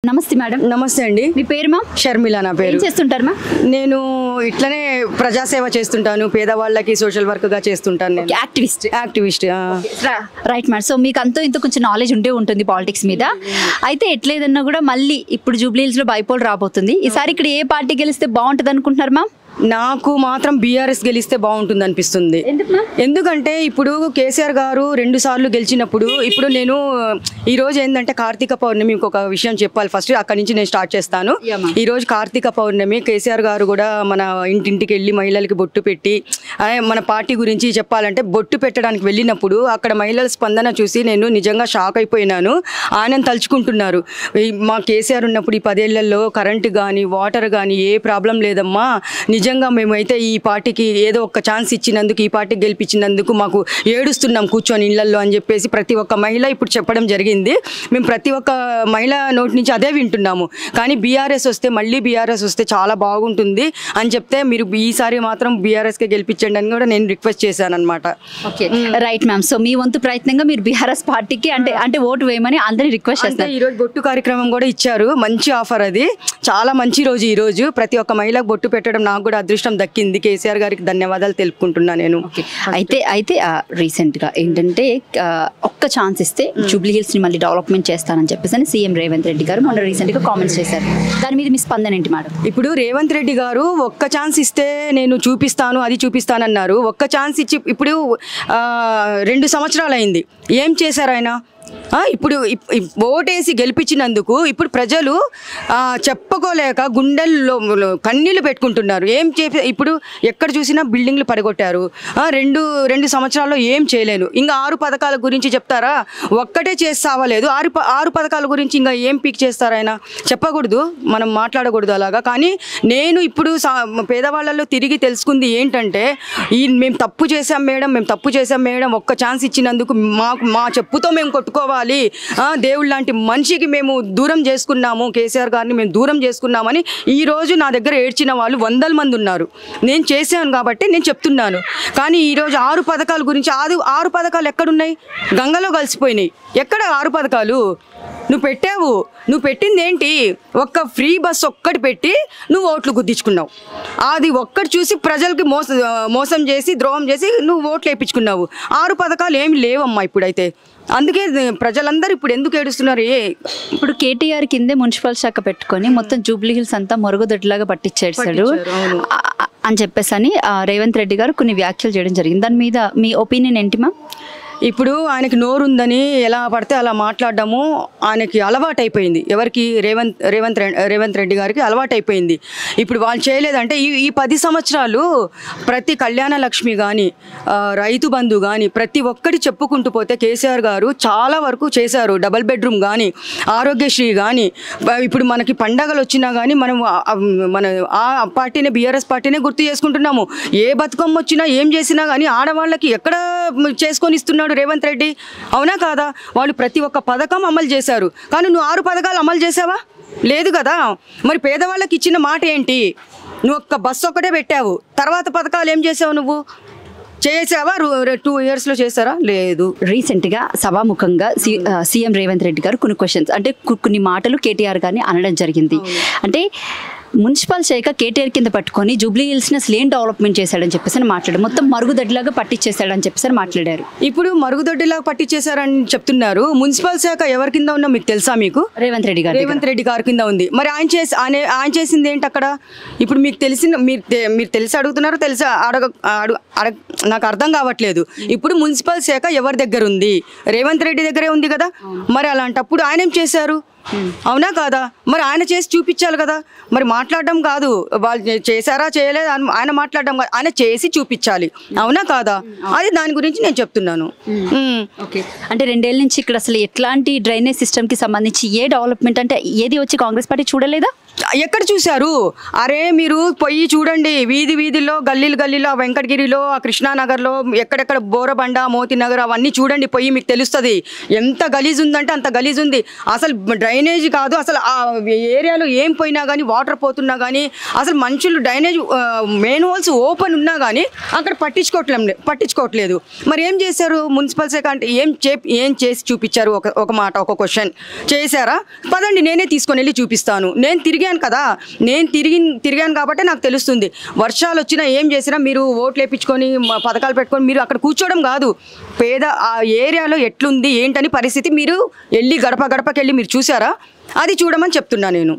నమస్తే మేడం. నమస్తే అండి. మీ పేరు మా? షర్మిల నా పేరు. ఏం చేస్తుంటారు మా? నేను ఇట్లనే ప్రజాసేవ చేస్తుంటాను, పేదవాళ్ళకి సోషల్ వర్క్ గా చేస్తుంటాను. నేను యాక్టివిస్ట్. Right madam. సో మీకు అంతో ఇంత కొంచెం నాలెడ్జ్ ఉంటుంది పాలిటిక్స్ మీద. అయితే ఎట్లేదన్నా కూడా మళ్ళీ ఇప్పుడు జూబ్లీ హిల్స్ లో బైపోల్ రాబోతుంది. ఈసారి ఇక్కడ ఏ పార్టీ గెలిస్తే బాగుంటుంది అనుకుంటున్నారు మా? నాకు మాత్రం బీఆర్ఎస్ గెలిస్తే బాగుంటుంది అనిపిస్తుంది. ఎందుకంటే ఇప్పుడు కేసీఆర్ గారు 2 సార్లు గెలిచినప్పుడు, ఇప్పుడు నేను ఈరోజు ఏంటంటే కార్తీక పౌర్ణమి, ఇంకొక విషయం చెప్పాలి ఫస్ట్, అక్కడి నుంచి నేను స్టార్ట్ చేస్తాను. ఈరోజు కార్తీక పౌర్ణమి, కేసీఆర్ గారు కూడా మన ఇంటింటికి వెళ్ళి మహిళలకి బొట్టు పెట్టి మన పార్టీ గురించి చెప్పాలంటే బొట్టు పెట్టడానికి వెళ్ళినప్పుడు అక్కడ మహిళల స్పందన చూసి నేను నిజంగా షాక్ అయిపోయినాను. ఆయన తలుచుకుంటున్నారు, మా కేసీఆర్ ఉన్నప్పుడు ఈ 10 ఏళ్లలో కరెంటు కానీ వాటర్ కానీ ఏ ప్రాబ్లం లేదమ్మా, నిజంగా మేమైతే ఈ పార్టీకి ఏదో ఒక ఛాన్స్ ఇచ్చినందుకు, ఈ పార్టీకి గెలిపించినందుకు మాకు ఏడుస్తున్నాం కూర్చొని ఇళ్లలో అని చెప్పేసి ప్రతి ఒక్క మహిళ ఇప్పుడు చెప్పడం జరిగింది. మేము ప్రతి ఒక్క మహిళ నోటి నుంచి అదే వింటున్నాము. కానీ బీఆర్ఎస్ వస్తే, మళ్ళీ బీఆర్ఎస్ వస్తే చాలా బాగుంటుంది అని చెప్తే, మీరు ఈసారి మాత్రం బీఆర్ఎస్కే గెలిపించండి అని కూడా నేను రిక్వెస్ట్ చేశాను అనమాట. Okay, right ma'am. సో మీ వంతు ప్రయత్నంగా మీరు బీఆర్ఎస్ పార్టీకి అంటే ఓటు వేయమని అందరినీ రిక్వెస్ట్ చేస్తారు. ఈరోజు బొట్టు కార్యక్రమం కూడా ఇచ్చారు, మంచి ఆఫర్, అది చాలా మంచి రోజు. ఈరోజు ప్రతి ఒక్క మహిళకు బొట్టు పెట్టడం నాకు కూడా అదృష్టం దక్కింది. కేసీఆర్ గారికి ధన్యవాదాలు తెలుపుకుంటున్నా నేను. అయితే రీసెంట్ గా ఏంటంటే ఒక్క ఛాన్స్ ఇస్తే జూబ్లీ హిల్స్ ని మళ్ళీ డెవలప్మెంట్ చేస్తానని చెప్పేసి సీఎం రేవంత్ రెడ్డి గారు మొన్న రీసెంట్ గా కామెంట్స్ చేశారు. దాని మీద మీ స్పందన ఏంటి మేడం? ఇప్పుడు రేవంత్ రెడ్డి గారు ఒక్క ఛాన్స్ ఇస్తే నేను చూపిస్తాను, అది చూపిస్తానన్నారు. ఒక్క ఛాన్స్ ఇచ్చి ఇప్పుడు 2 సంవత్సరాలు అయింది, ఏం చేశారు ఆయన? ఇప్పుడు ఓటేసి గెలిపించినందుకు ఇప్పుడు ప్రజలు చెప్పుకోలేక గుండెల్లో కన్నీళ్లు పెట్టుకుంటున్నారు. ఏం ఇప్పుడు ఎక్కడ చూసినా బిల్డింగ్లు పడగొట్టారు. 2 సంవత్సరాల్లో ఏం చేయలేను. ఇంకా 6 పథకాల గురించి చెప్తారా? ఒక్కటే చేసి సావలేదు. 6 పథకాల గురించి ఇంకా ఏం పీక్ చేస్తారు ఆయన? చెప్పకూడదు, మనం మాట్లాడకూడదు అలాగా. కానీ నేను ఇప్పుడు పేదవాళ్ళలో తిరిగి తెలుసుకుంది ఏంటంటే, మేము తప్పు చేసాం మేడం, మేము తప్పు చేసాం మేడం, ఒక్క ఛాన్స్ ఇచ్చినందుకు మా చెప్పుతో మేము కొట్టుకోవాలి, దేవుడు లాంటి మనిషికి మేము దూరం చేసుకున్నాము, కేసీఆర్ గారిని మేము దూరం చేసుకున్నామని ఈరోజు నా దగ్గర ఏడ్చిన వాళ్ళు 100 మంది ఉన్నారు. నేను చేశాను కాబట్టి నేను చెప్తున్నాను. కానీ ఈరోజు 6 పథకాల గురించి, 6 పథకాలు ఎక్కడున్నాయి? గంగలో కలిసిపోయినాయి. ఎక్కడ 6 పథకాలు? నువ్వు పెట్టావు, నువ్వు పెట్టింది ఏంటి? ఒక్క ఫ్రీ బస్ ఒక్కటి పెట్టి నువ్వు ఓట్లు గుద్దించుకున్నావు. అది ఒక్కటి చూసి ప్రజలకి మోసం చేసి, ద్రోహం చేసి నువ్వు ఓట్లు వేయించుకున్నావు. 6 పథకాలు ఏమి లేవమ్మా ఇప్పుడైతే. అందుకే ప్రజలందరూ ఇప్పుడు ఎందుకు ఏడుస్తున్నారు? ఇప్పుడు కేటీఆర్ కిందే మున్సిపల్ శాఖ పెట్టుకొని మొత్తం జూబ్లీ హిల్స్ అంతా మరుగుదొడ్లాగా పట్టించేసాడు అని చెప్పేసి రేవంత్ రెడ్డి గారు కొన్ని వ్యాఖ్యలు చేయడం జరిగింది. దాని మీద మీ ఒపీనియన్ ఏంటి మా? ఇప్పుడు ఆయనకి నోరుందని ఎలా పడితే అలా మాట్లాడడము ఆయనకి అలవాటైపోయింది. ఎవరికి? రేవంత్ రెడ్డి గారికి అలవాటైపోయింది. ఇప్పుడు వాళ్ళు చేయలేదంటే ఈ 10 సంవత్సరాలు ప్రతి కళ్యాణ లక్ష్మి కానీ, రైతు బంధు కానీ, ప్రతి ఒక్కటి చెప్పుకుంటూ పోతే కేసీఆర్ గారు చాలా వరకు చేశారు. డబల్ బెడ్రూమ్ కానీ, ఆరోగ్యశ్రీ కానీ, ఇప్పుడు మనకి పండగలు వచ్చినా కానీ మనం మన ఆ పార్టీనే, బీఆర్ఎస్ పార్టీనే గుర్తు చేసుకుంటున్నాము. ఏ బతుకమ్మ వచ్చినా ఏం చేసినా కానీ ఆడవాళ్ళకి ఎక్కడ చేసుకొని ఇస్తున్నాడు రేవంత్ రెడ్డి? అవునా కాదా? వాళ్ళు ప్రతి ఒక్క పథకం అమలు చేశారు. కానీ నువ్వు 6 పథకాలు అమలు చేసావా? లేదు కదా. మరి పేదవాళ్ళకి ఇచ్చిన మాట ఏంటి? నువ్వు ఒక్క బస్సు ఒక్కటే పెట్టావు, తర్వాత పథకాలు ఏం చేసావు? నువ్వు చేసావా? 2 ఇయర్స్లో చేశారా? లేదు. రీసెంట్గా సభాముఖంగా సీఎం రేవంత్ రెడ్డి గారు కొన్ని క్వశ్చన్స్, అంటే కొన్ని మాటలు కేటీఆర్ గారిని అనడం జరిగింది. అంటే మున్సిపల్ శాఖ కేటీఆర్ కింద పట్టుకొని జూబ్లీ హిల్స్ని అసలు ఏం డెవలప్మెంట్ చేశాడని చెప్పేసి మాట్లాడారు. మొత్తం మరుగుదొడ్డిలాగా పట్టించేశాడని చెప్పేసి మాట్లాడారు. ఇప్పుడు మరుగుదొడ్డిలాగా పట్టించేశారని చెప్తున్నారు. మున్సిపల్ శాఖ ఎవరి కింద ఉన్నా మీకు తెలుసా? మీకు రేవంత్ రెడ్డి గారి కింద ఉంది. మరి ఆయన చేసింది ఏంటి అక్కడ? ఇప్పుడు మీకు మీరు తెలిసి అడుగుతున్నారు, తెలిసి నాకు అర్థం కావట్లేదు. ఇప్పుడు మున్సిపల్ శాఖ ఎవరి దగ్గర ఉంది? రేవంత్ రెడ్డి దగ్గరే ఉంది కదా. మరి అలాంటప్పుడు ఆయన ఏం చేశారు? అవునా కాదా? మరి ఆయన చేసి చూపించాలి కదా. మరి మాట్లాడడం కాదు, వాళ్ళు చేశారా చేయలేదు ఆయన మాట్లాడడం కాదు, ఆయన చేసి చూపించాలి. అవునా కాదా? అది దాని గురించి నేను చెప్తున్నాను. ఓకే, అంటే 2 ఏళ్ళ నుంచి ఇక్కడ అసలు ఎట్లాంటి డ్రైనేజ్ సిస్టమ్ కి సంబంధించి ఏ డెవలప్మెంట్ అంటే ఏది వచ్చి కాంగ్రెస్ పార్టీ చూడలేదా? ఎక్కడ చూశారు? అరే మీరు పోయి చూడండి, వీధిలో గల్లీలో, వెంకటగిరిలో, కృష్ణానగర్లో, ఎక్కడెక్కడ బోరబండ, మోతీనగర్ అవన్నీ చూడండి పోయి, మీకు తెలుస్తుంది ఎంత గలీజ్ ఉందంటే అంత గలీజ్ ఉంది. అసలు డ్రైనేజ్ కాదు అసలు ఆ ఏరియాలో ఏం పోయినా కానీ వాటర్ పోతున్నా కానీ అసలు మనుషులు డ్రైనేజ్ మెయిన్ హోల్స్ ఓపెన్ ఉన్నా కానీ అక్కడ పట్టించుకోవట్లేదు. మరి ఏం చేశారు మున్సిపల్ శాఖ అంటే ఏం చేసి చూపించారు? ఒక మాట ఒక క్వశ్చన్ చేశారా? పదండి నేనే తీసుకొని వెళ్ళి చూపిస్తాను. నేను తిరిగాను కదా, నేను తిరిగాను కాబట్టి నాకు తెలుస్తుంది. వర్షాలు వచ్చినా ఏం చేసినా మీరు ఓట్లు వేయించుకొని పథకాలు పెట్టుకొని మీరు అక్కడ కూర్చోవడం కాదు. పేద ఆ ఏరియాలో ఎట్లుంది ఏంటని పరిస్థితి మీరు వెళ్ళి గడపకి వెళ్ళి మీరు చూసారా? అది చూడమని చెప్తున్నా నేను.